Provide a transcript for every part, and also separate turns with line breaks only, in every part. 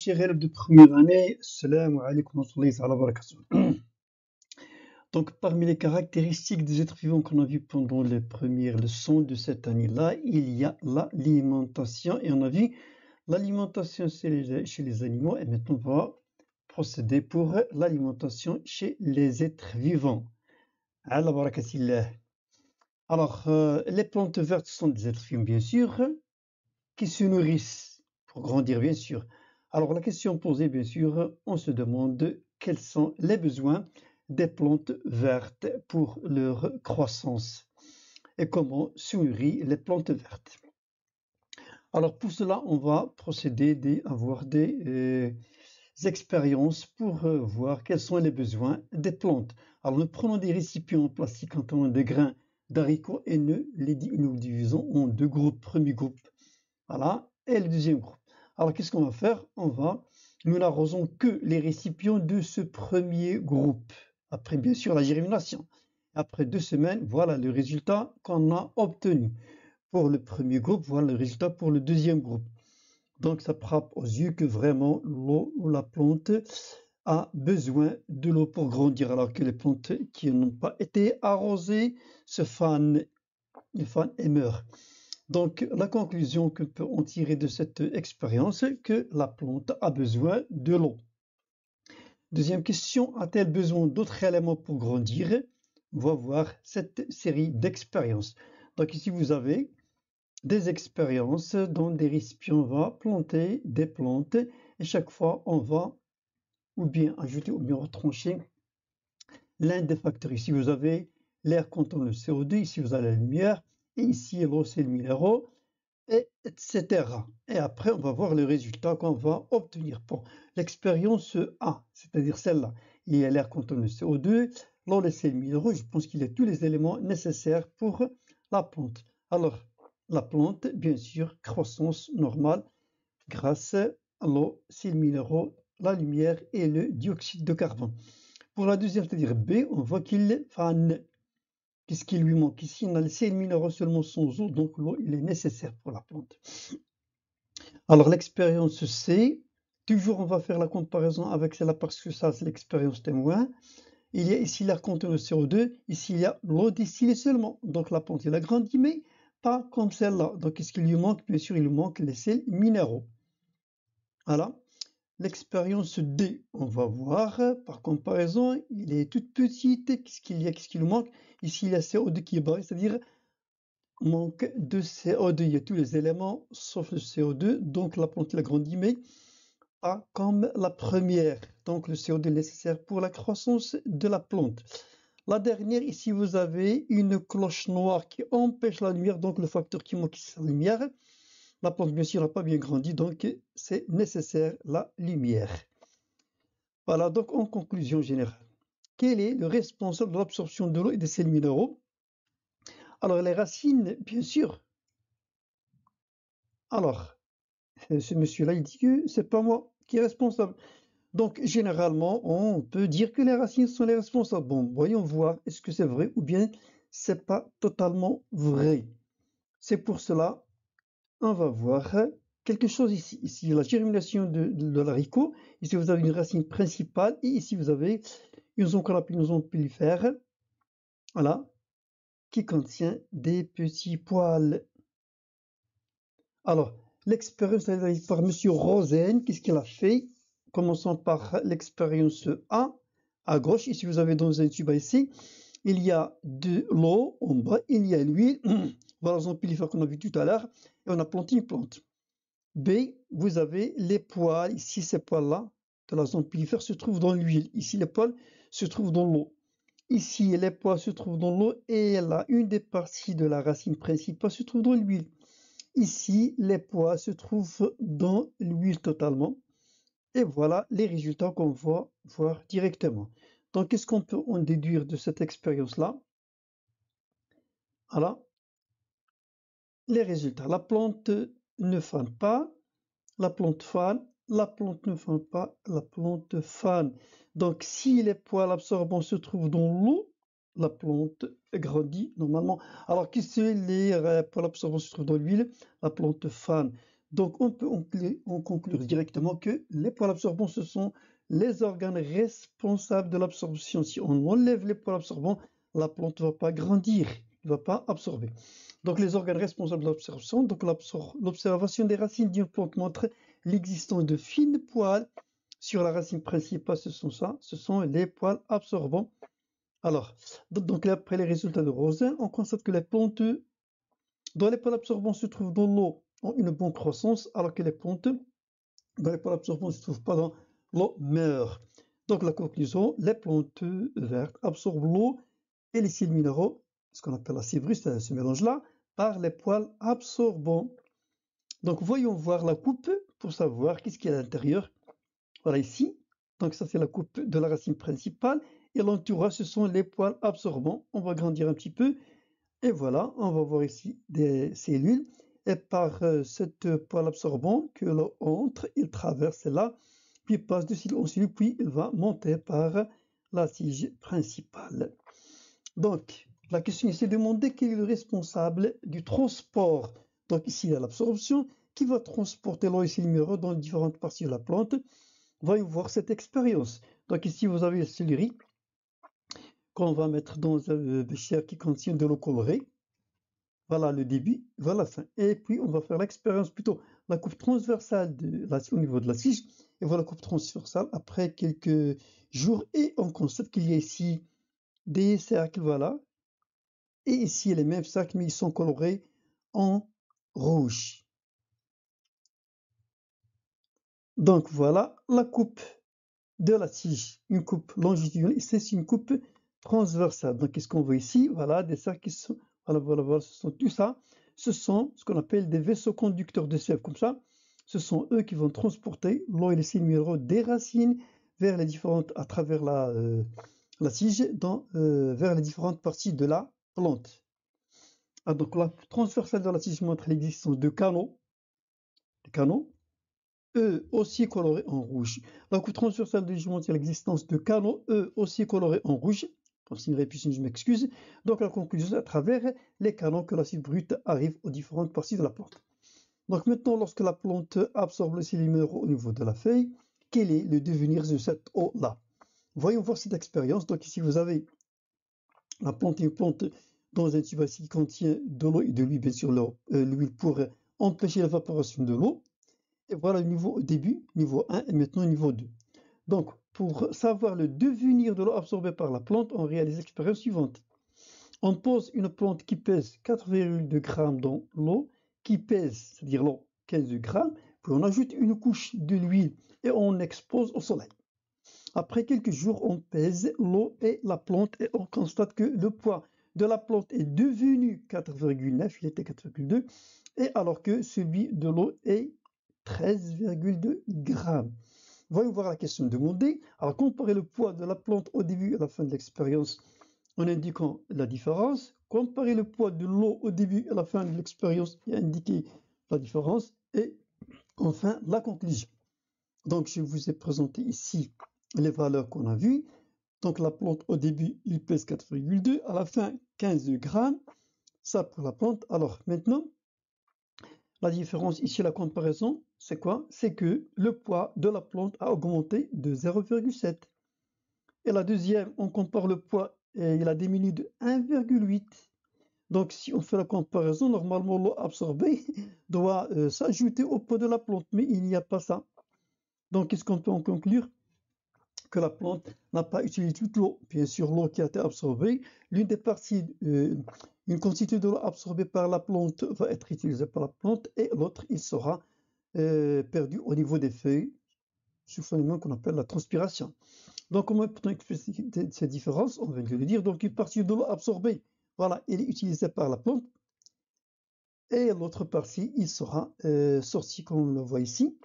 Chers élèves de première année, salam alaikum wa rahmatullahi wa barakatuh. Donc, parmi les caractéristiques des êtres vivants qu'on a vu pendant les premières leçons de cette année-là, il y a l'alimentation. Et on a vu l'alimentation chez les animaux. Et maintenant, on va procéder pour l'alimentation chez les êtres vivants. Ala barakatillah. Alors, les plantes vertes sont des êtres vivants, bien sûr, qui se nourrissent pour grandir, bien sûr. Alors la question posée, bien sûr, on se demande quels sont les besoins des plantes vertes pour leur croissance et comment se nourrissent les plantes vertes. Alors pour cela, on va procéder à avoir des expériences pour voir quels sont les besoins des plantes. Alors nous prenons des récipients en plastique contenant des grains d'haricots et nous divisons en deux groupes. Premier groupe, voilà, et le deuxième groupe. Alors, qu'est-ce qu'on va faire? Nous n'arrosons que les récipients de ce premier groupe. Après, bien sûr, la germination. Après 2 semaines, voilà le résultat qu'on a obtenu. Pour le premier groupe, voilà le résultat pour le deuxième groupe. Donc, ça frappe aux yeux que vraiment l'eau ou la plante a besoin de l'eau pour grandir, alors que les plantes qui n'ont pas été arrosées se fanent et meurent. Donc, la conclusion que peut en tirer de cette expérience, c'est que la plante a besoin de l'eau. Deuxième question, a-t-elle besoin d'autres éléments pour grandir? On va voir cette série d'expériences. Donc ici, vous avez des expériences dans des récipients. On va planter des plantes et chaque fois, on va ou bien ajouter ou bien retrancher l'un des facteurs. Ici, vous avez l'air contenant le CO2, ici, vous avez la lumière, et ici, l'eau, c'est le minéraux, etc. Et après, on va voir le résultat qu'on va obtenir. Pour l'expérience A, c'est-à-dire celle-là, il y a l'air contenant le CO2, l'eau, les sels minéraux, je pense qu'il y a tous les éléments nécessaires pour la plante. Alors, la plante, bien sûr, croissance normale grâce à l'eau, sels minéraux, la lumière et le dioxyde de carbone. Pour la deuxième, c'est-à-dire B, on voit qu'il fane. Qu'est-ce qui lui manque? Ici, on a les sels minéraux seulement sans eau, donc l'eau, il est nécessaire pour la plante. Alors, l'expérience C, toujours on va faire la comparaison avec celle-là parce que ça, c'est l'expérience témoin. Il y a ici l'air contenant le CO2, ici il y a l'eau distillée seulement. Donc la plante, elle a grandi, mais pas comme celle-là. Donc, qu'est-ce qu'il lui manque? Bien sûr, il lui manque les sels minéraux. Voilà. L'expérience D, on va voir, par comparaison, il est toute petite. Qu'est-ce qu'il y a? Qu'est-ce qui lui manque? Ici, il y a CO2 qui est barré, c'est-à-dire manque de CO2. Il y a tous les éléments sauf le CO2. Donc, la plante, elle a grandi, mais pas comme la première. Donc, le CO2 est nécessaire pour la croissance de la plante. La dernière, ici, vous avez une cloche noire qui empêche la lumière. Donc, le facteur qui manque, c'est la lumière. La plante, bien sûr, n'a pas bien grandi, donc c'est nécessaire la lumière. Voilà, donc en conclusion générale, quel est le responsable de l'absorption de l'eau et des sels minéraux? Alors les racines, bien sûr. Alors, ce monsieur-là, il dit que c'est pas moi qui est responsable. Donc généralement, on peut dire que les racines sont les responsables. Bon, voyons voir, est-ce que c'est vrai ou bien c'est pas totalement vrai. C'est pour cela, on va voir quelque chose ici. Ici, la germination de l'haricot. Ici, vous avez une racine principale et ici, vous avez une zone qu'on appelle une zone pellifère. Voilà, qui contient des petits poils. Alors, l'expérience réalisée par Monsieur Rosen, qu'est-ce qu'il a fait? Commençons par l'expérience A. À gauche, ici vous avez dans un tube ici, il y a de l'eau en bas, il y a l'huile. Voilà la zone pellifère qu'on a vu tout à l'heure, et on a planté une plante. B, vous avez les poils. Ici, ces poils-là de la zone pellifère se trouvent dans l'huile. Ici, les poils se trouvent dans l'eau. Ici, les poils se trouvent dans l'eau et là, une des parties de la racine principale se trouve dans l'huile. Ici, les poils se trouvent dans l'huile totalement. Et voilà les résultats qu'on va voir directement. Donc, qu'est-ce qu'on peut en déduire de cette expérience-là? Voilà les résultats. La plante ne fane pas, la plante fane, la plante ne fane pas, la plante fane. Donc, si les poils absorbants se trouvent dans l'eau, la plante grandit normalement. Alors que si les poils absorbants se trouvent dans l'huile, la plante fane. Donc, on peut en conclure directement que les poils absorbants, ce sont les organes responsables de l'absorption. Si on enlève les poils absorbants, la plante ne va pas grandir, ne va pas absorber. Donc, les organes responsables de l'absorption, donc l'observation des racines d'une plante montre l'existence de fines poils sur la racine principale. Ce sont les poils absorbants. Alors, donc après les résultats de Rosen, on constate que les plantes dont les poils absorbants se trouvent dans l'eau ont une bonne croissance, alors que les plantes dont les poils absorbants ne se trouvent pas dans l'eau meurent. Donc la conclusion, les plantes vertes absorbent l'eau et les sels minéraux, ce qu'on appelle la civrus, ce mélange-là, par les poils absorbants. Donc voyons voir la coupe pour savoir qu'est-ce qu'il y a à l'intérieur. Voilà ici, donc ça c'est la coupe de la racine principale, et l'entourage ce sont les poils absorbants. On va grandir un petit peu, et voilà, on va voir ici des cellules, et par cette poil absorbant que l'eau entre, il traverse là, puis passe de cellule en cellule, puis il va monter par la tige principale. Donc, la question ici est de demander quel est le responsable du transport. Donc ici, il y a l'absorption qui va transporter l'eau et ses minéraux dans différentes parties de la plante. Voyons voir cette expérience. Donc ici, vous avez le céleri qu'on va mettre dans un bécher qui contient de l'eau colorée. Voilà le début, voilà la fin. Et puis, on va faire l'expérience, plutôt la coupe transversale au niveau de la tige. Et voilà la coupe transversale après quelques jours. Et on constate qu'il y a ici des cercles, voilà. Et ici, les mêmes cercles, mais ils sont colorés en rouge. Donc, voilà la coupe de la tige. Une coupe longitudinale, c'est une coupe transversale. Donc, qu'est-ce qu'on voit ici? Voilà, des cercles qui sont... Voilà, ce sont tout ça. Ce sont ce qu'on appelle des vaisseaux conducteurs de sève, comme ça. Ce sont eux qui vont transporter l'eau et les sels minéraux des racines vers les différentes, à travers la tige, vers les différentes parties de la plante. Ah, donc la transversale de la tige montre l'existence de canaux, eux aussi colorés en rouge. La coupe transversale de tige montre l'existence de canaux, eux aussi colorés en rouge. Comme si une répétition, je m'excuse. Donc la conclusion, c'est à travers les canaux que l'acide brut arrive aux différentes parties de la plante. Donc maintenant, lorsque la plante absorbe le sel minéraux au niveau de la feuille, quel est le devenir de cette eau-là? Voyons voir cette expérience. Donc ici, vous avez la plante, une plante dans un tube qui contient de l'eau et de l'huile, bien sûr l'huile pour empêcher l'évaporation de l'eau. Et voilà le niveau au début, niveau 1 et maintenant niveau 2. Donc, pour savoir le devenir de l'eau absorbée par la plante, on réalise l'expérience suivante. On pose une plante qui pèse 4,2 grammes dans l'eau, qui pèse, c'est-à-dire l'eau, 15 grammes, puis on ajoute une couche de l'huile et on expose au soleil. Après quelques jours, on pèse l'eau et la plante et on constate que le poids de la plante est devenu 4,9, il était 4,2, et alors que celui de l'eau est 13,2 grammes. Voyons voir la question demandée. Alors, comparer le poids de la plante au début et à la fin de l'expérience en indiquant la différence. Comparer le poids de l'eau au début et à la fin de l'expérience et indiquer la différence. Et enfin, la conclusion. Donc, je vous ai présenté ici les valeurs qu'on a vues. Donc, la plante au début, il pèse 4,2. À la fin, 15 grammes. Ça pour la plante. Alors, maintenant, la différence ici, la comparaison, c'est quoi? C'est que le poids de la plante a augmenté de 0,7. Et la deuxième, on compare le poids et il a diminué de 1,8. Donc si on fait la comparaison, normalement l'eau absorbée doit s'ajouter au poids de la plante, mais il n'y a pas ça. Donc qu'est-ce qu'on peut en conclure? Que la plante n'a pas utilisé toute l'eau. Bien sûr, l'eau qui a été absorbée, l'une des parties, une quantité de l'eau absorbée par la plante va être utilisée par la plante et l'autre, il sera perdu au niveau des feuilles, sous un phénomène qu'on appelle la transpiration. Donc, comment peut-on expliquer cette différence? On vient de le dire. Donc, une partie de l'eau absorbée, voilà, elle est utilisée par la plante. Et l'autre partie, il sera sorti, comme on le voit ici,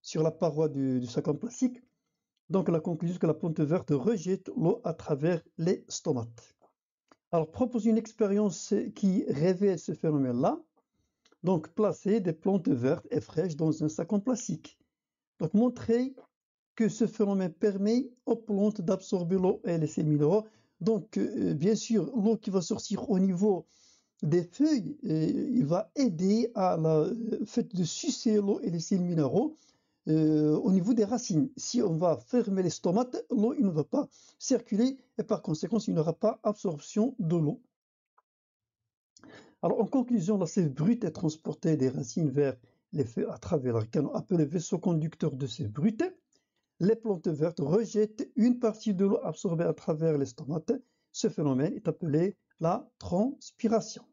sur la paroi du sac en plastique. Donc, la conclusion, c'est que la plante verte rejette l'eau à travers les stomates. Alors, propose une expérience qui révèle ce phénomène-là. Donc, placer des plantes vertes et fraîches dans un sac en plastique. Donc, montrer que ce phénomène permet aux plantes d'absorber l'eau et les sels minéraux. Donc, bien sûr, l'eau qui va sortir au niveau des feuilles, il va aider à la fait de sucer l'eau et les sels minéraux au niveau des racines. Si on va fermer les stomates, l'eau ne va pas circuler et par conséquent, il n'y aura pas absorption de l'eau. Alors, en conclusion, la sève brute est transportée des racines vers les feuilles à travers le canon appelé vaisseau conducteur de sève brute. Les plantes vertes rejettent une partie de l'eau absorbée à travers les stomates. Ce phénomène est appelé la transpiration.